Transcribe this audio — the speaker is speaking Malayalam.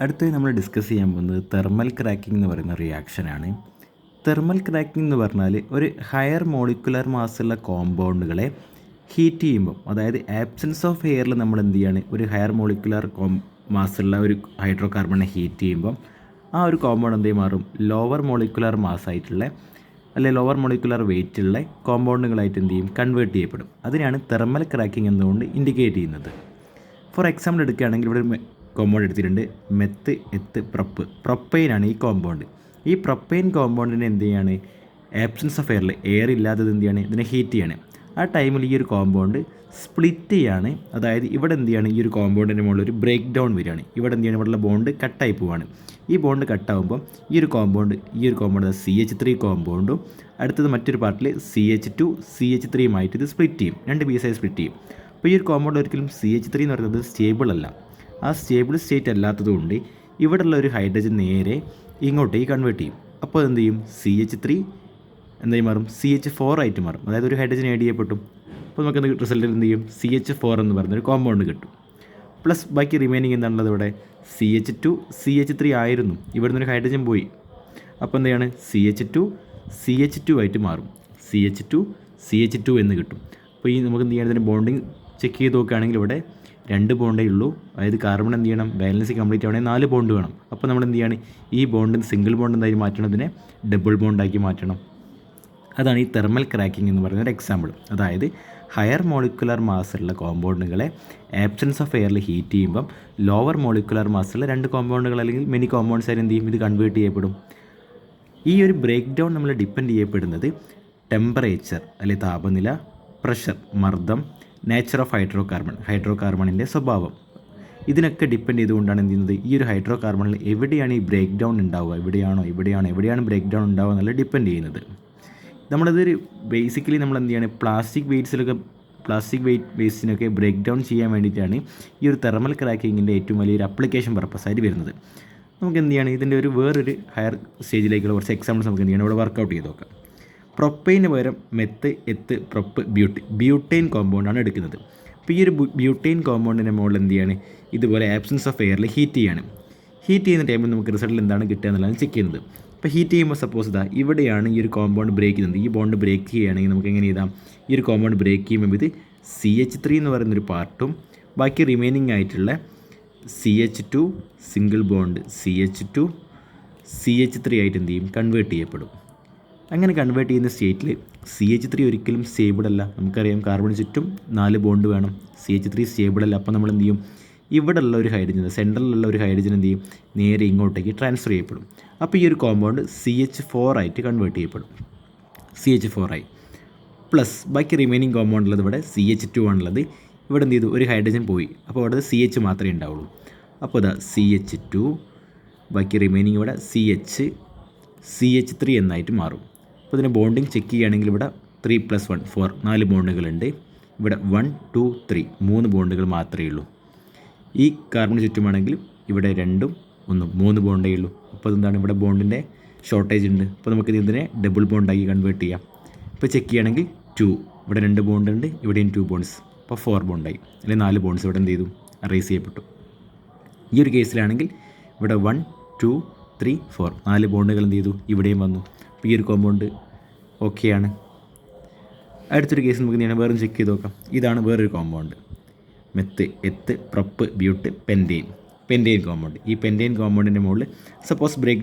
അടുത്തായി നമ്മൾ ഡിസ്കസ് ചെയ്യാൻ പോകുന്നത് തെർമൽ ക്രാക്കിംഗ് എന്ന് പറയുന്ന റിയാക്ഷനാണ്. തെർമൽ ക്രാക്കിംഗ് എന്ന് പറഞ്ഞാൽ ഒരു ഹയർ മോളിക്കുലർ മാസ്സുള്ള കോമ്പൗണ്ടുകളെ ഹീറ്റ് ചെയ്യുമ്പോൾ, അതായത് ആബ്സെൻസ് ഓഫ് എയറിൽ നമ്മൾ എന്ത് ചെയ്യാണ്, ഒരു ഹയർ മോളിക്കുലർ മാസ്സുള്ള ഒരു ഹൈഡ്രോ കാർബണിനെ ഹീറ്റ് ചെയ്യുമ്പോൾ ആ ഒരു കോമ്പൗണ്ട് എന്ത് മാറും, ലോവർ മോളിക്കുലർ മാസ് ആയിട്ടുള്ള അല്ലെങ്കിൽ ലോവർ മോളിക്കുലർ വെയിറ്റ് ഉള്ള കോമ്പൗണ്ടുകളായിട്ട് എന്ത് ചെയ്യും, കൺവേർട്ട് ചെയ്യപ്പെടും. അതിനാണ് തെർമൽ ക്രാക്കിംഗ് എന്നുകൊണ്ട് ഇൻഡിക്കേറ്റ് ചെയ്യുന്നത്. ഫോർ എക്സാമ്പിൾ എടുക്കുകയാണെങ്കിൽ ഇവിടെ കോമ്പൗണ്ട് എടുത്തിട്ടുണ്ട്, മെത്ത് എത്ത് പ്രൊപ്പൈനാണ് ഈ കോമ്പൗണ്ട്. ഈ പ്രൊപ്പൈൻ കോമ്പൗണ്ടിനെ എന്ത് ചെയ്യാണ്, ആബ്സെൻസ് ഓഫ് എയർ ഇല്ലാത്തത് എന്ത് ചെയ്യാണ്, ഇതിനെ ഹീറ്റ് ചെയ്യാണ്. ആ ടൈമിൽ ഈ ഒരു കോമ്പൗണ്ട് സ്പ്ലിറ്റ് ചെയ്യാണ്. അതായത് ഇവിടെ എന്ത് ചെയ്യാണ്, ഈ ഒരു കോമ്പൗണ്ടിൻ്റെ മുകളിൽ ഒരു ബ്രേക്ക് ഡൗൺ വരികയാണ്. ഇവിടെ എന്ത് ചെയ്യാണ്, ഇവിടെയുള്ള ബോണ്ട് കട്ടായി പോവാണ്. ഈ ബോണ്ട് കട്ടാകുമ്പോൾ ഈ ഒരു കോമ്പൗണ്ട് CH3 കോമ്പൗണ്ടും അടുത്തത് മറ്റൊരു പാർട്ടിൽ CH2 CH3യുമായിട്ട് ഇത് സ്പ്ലിറ്റ് ചെയ്യും, രണ്ട് പീസായി സ്പ്ലിറ്റ് ചെയ്യും. അപ്പോൾ ഈ ഒരു കോമ്പൗണ്ട് ഒരിക്കലും CH3 എന്ന് പറയുന്നത് സ്റ്റേബിൾ അല്ല. ആ സ്റ്റേബിൾ സ്റ്റേറ്റ് അല്ലാത്തതുകൊണ്ട് ഇവിടെയുള്ള ഒരു ഹൈഡ്രജൻ നേരെ ഇങ്ങോട്ടേക്ക് കൺവേർട്ട് ചെയ്യും. അപ്പോൾ എന്ത് ചെയ്യും, CH3 എന്തായി മാറും, CH4 ആയിട്ട് മാറും. അതായത് ഒരു ഹൈഡ്രജൻ ആഡ് ചെയ്യപ്പെട്ടു. അപ്പോൾ നമുക്ക് റിസൾട്ടിൽ എന്ത് ചെയ്യും, CH4 എന്ന് പറയുന്നൊരു കോമ്പൗണ്ട് കിട്ടും. പ്ലസ് ബാക്കി റിമൈനിങ് എന്താണുള്ളത്, ഇവിടെ CH2 CH3 ആയിരുന്നു, ഇവിടെ നിന്നൊരു ഹൈഡ്രജൻ പോയി. അപ്പോൾ എന്താണ്, CH2 CH2 ആയിട്ട് മാറും. CH2 എന്ന് കിട്ടും. അപ്പോൾ ഈ നമുക്ക് എന്ത് ചെയ്യണം, ഇതിൻ്റെ ബോണ്ടിങ് ചെക്ക് ചെയ്ത് നോക്കുകയാണെങ്കിൽ ഇവിടെ 2 ബോണ്ടേ ഉള്ളൂ. അതായത് കാർബൺ എന്ത് ചെയ്യണം, ബാലൻസ് കംപ്ലീറ്റ് ആവണമെങ്കിൽ 4 ബോണ്ട് വേണം. അപ്പോൾ നമ്മൾ എന്ത് ചെയ്യണം, ഈ ബോണ്ടിന് സിംഗിൾ ബോണ്ട് എന്തായി മാറ്റണം, ഇതിനെ ഡബിൾ ബോണ്ടാക്കി മാറ്റണം. അതാണ് ഈ തെർമൽ ക്രാക്കിംഗ് എന്ന് പറയുന്ന ഒരു എക്സാമ്പിൾ. അതായത് ഹയർ മോളിക്കുലർ മാസ്സുള്ള കോമ്പൗണ്ടുകളെ ആബ്സെൻസ് ഓഫ് എയറിൽ ഹീറ്റ് ചെയ്യുമ്പം ലോവർ മോളിക്കുലർ മാസ്സുള്ള 2 കോമ്പൗണ്ടുകൾ അല്ലെങ്കിൽ മെനി കോമ്പൗണ്ട്സ് ആയി എന്ത് ചെയ്യും, ഇത് കൺവേർട്ട് ചെയ്യപ്പെടും. ഈ ഒരു ബ്രേക്ക് ഡൗൺ നമ്മൾ ഡിപ്പെൻഡ് ചെയ്യപ്പെടുന്നത് ടെമ്പറേച്ചർ അല്ലെങ്കിൽ താപനില, പ്രഷർ മർദ്ദം, നേച്ചർ ഓഫ് ഹൈഡ്രോ കാർബണിൻ്റെ സ്വഭാവം, ഇതിനൊക്കെ ഡിപ്പെൻഡ് ചെയ്തുകൊണ്ടാണ് എന്ത് ചെയ്യുന്നത്, ഈ ഒരു ഹൈഡ്രോ കാർബണിൽ എവിടെയാണ് ഈ ബ്രേക്ക് ഡൗൺ ഉണ്ടാവുക, എവിടെയാണ് ബ്രേക്ക് ഡൗൺ ഉണ്ടാവുക എന്നുള്ള ഡിപ്പെൻഡ് ചെയ്യുന്നത്. നമ്മളിതൊരു ബേസിക്കലി നമ്മൾ എന്ത് ചെയ്യാണ്, പ്ലാസ്റ്റിക് വേസ്റ്റിനൊക്കെ ബ്രേക്ക് ഡൗൺ ചെയ്യാൻ വേണ്ടിയിട്ടാണ് ഈ ഒരു തെർമൽ ക്രാക്കിങ്ങിൻ്റെ ഏറ്റവും വലിയൊരു ആപ്ലിക്കേഷൻ പർപ്പസായിട്ട് വരുന്നത്. നമുക്ക് എന്ത് ചെയ്യണം, ഇതിൻ്റെ വേറൊരു ഹയർ സ്റ്റേജിലേക്കുള്ള കുറച്ച് എക്സാമ്പിൾസ് നമുക്ക് എന്ത് ചെയ്യണം, ഇവിടെ വർക്കൗട്ട് ചെയ്ത് നോക്കാം. പ്രൊപ്പൈന് പകരം മെത്ത് എത്ത് ബ്യൂട്ടൈൻ കോമ്പൗണ്ടാണ് എടുക്കുന്നത്. അപ്പോൾ ഈ ഒരു ബ്യൂട്ടൈൻ കോമ്പൗണ്ടിൻ്റെ മുകളിൽ എന്ത് ചെയ്യാണ്, ഇതുപോലെ ആബ്സെൻസ് ഓഫ് എയറിൽ ഹീറ്റ് ചെയ്യുന്ന ടൈമിൽ നമുക്ക് റിസൾട്ടിൽ എന്താണ് കിട്ടുക എന്നുള്ളതാണ് ചെക്ക് ചെയ്യുന്നത്. അപ്പോൾ ഹീറ്റ് ചെയ്യുമ്പോൾ സപ്പോസ് ഇവിടെയാണ് ഈ ഒരു കോമ്പൗണ്ട് ബ്രേക്ക് ചെയ്യുന്നത്. ഈ ബോണ്ട് ബ്രേക്ക് ചെയ്യുകയാണെങ്കിൽ നമുക്ക് എങ്ങനെ ചെയ്താൽ, ഈ ഒരു കോമ്പൗണ്ട് ബ്രേക്ക് ചെയ്യുമ്പോൾ ഇത് CH3 എന്ന് പറയുന്നൊരു പാർട്ടും ബാക്കി റിമൈനിങ് ആയിട്ടുള്ള CH2 single bond CH2 CH3 ആയിട്ട് എന്ത് ചെയ്യും, കൺവേർട്ട് ചെയ്യപ്പെടും. അങ്ങനെ കൺവേർട്ട് ചെയ്യുന്ന സ്റ്റേറ്റിൽ CH3 ഒരിക്കലും സ്റ്റേബിൾ അല്ല. നമുക്കറിയാം കാർബണിന് ചുറ്റും 4 ബോണ്ട് വേണം. CH3 സ്റ്റേബിൾ അല്ല. അപ്പോൾ നമ്മൾ എന്ത് ചെയ്യും, ഇവിടെ ഉള്ള ഒരു ഹൈഡ്രജൻ, സെൻട്രലിലുള്ള ഒരു ഹൈഡ്രജൻ എന്ത് ചെയ്യും, നേരെ ഇങ്ങോട്ടേക്ക് ട്രാൻസ്ഫർ ചെയ്യപ്പെടും. അപ്പോൾ ഈ ഒരു കോമ്പൗണ്ട് CH4 ആയിട്ട് കൺവേർട്ട് ചെയ്യപ്പെടും. CH4 ആയി പ്ലസ് ബാക്കി റിമൈനിങ് കോമ്പൗണ്ട് ഉള്ളത് ഇവിടെ CH2 ആണുള്ളത്. ഇവിടെ എന്ത് ചെയ്തു, ഒരു ഹൈഡ്രജൻ പോയി. അപ്പോൾ ഇവിടെ CH മാത്രമേ ഉണ്ടാവുള്ളൂ. അപ്പോൾ CH2 ബാക്കി റിമൈനിങ് ഇവിടെ CH3 എന്നായിട്ട് മാറും. അപ്പോൾ ഇതിൻ്റെ ബോണ്ടിങ് ചെക്ക് ചെയ്യുകയാണെങ്കിൽ ഇവിടെ 3 + 1 4 4 ബോണ്ടുകളുണ്ട്. ഇവിടെ 1 2 3 3 ബോണ്ടുകൾ മാത്രമേ ഉള്ളൂ. ഈ കാർബണിന് ചുറ്റുമാണെങ്കിൽ ഇവിടെ 2ഉം 1ഉം 3 ബോണ്ടേ ഉള്ളൂ. അപ്പോൾ എന്താണ്, ഇവിടെ ബോണ്ടിൻ്റെ ഷോർട്ടേജ് ഉണ്ട്. അപ്പോൾ നമുക്ക് ഇതിനെ ഡബിൾ ബോണ്ടാക്കി കൺവേർട്ട് ചെയ്യാം. ഇപ്പോൾ ചെക്ക് ചെയ്യുകയാണെങ്കിൽ 2, ഇവിടെ 2 ബോണ്ട് ഉണ്ട്, ഇവിടെയും 2 ബോണ്ട്സ്, അപ്പോൾ 4 ബോണ്ടായി, അല്ലെങ്കിൽ 4 ബോണ്ട്സ് ഇവിടെ എന്ത് ചെയ്തു, അറേസ് ചെയ്യപ്പെട്ടു. ഈ ഒരു കേസിലാണെങ്കിൽ ഇവിടെ 1 2 3 4 4 ബോണ്ടുകൾ എന്ത് ചെയ്തു, ഇവിടെയും വന്നു. അപ്പോൾ ഈ ഒരു കോമ്പൗണ്ട് ഓക്കെയാണ്. അടുത്തൊരു കേസ് നമുക്ക് വേറെ ചെക്ക് ചെയ്ത് നോക്കാം. ഇതാണ് വേറൊരു compound, meth eth prop but pentane compound. ഈ പെൻറ്റെയിൻ കോമ്പൗണ്ടിൻ്റെ മുകളിൽ സപ്പോസ് ബ്രേക്ക്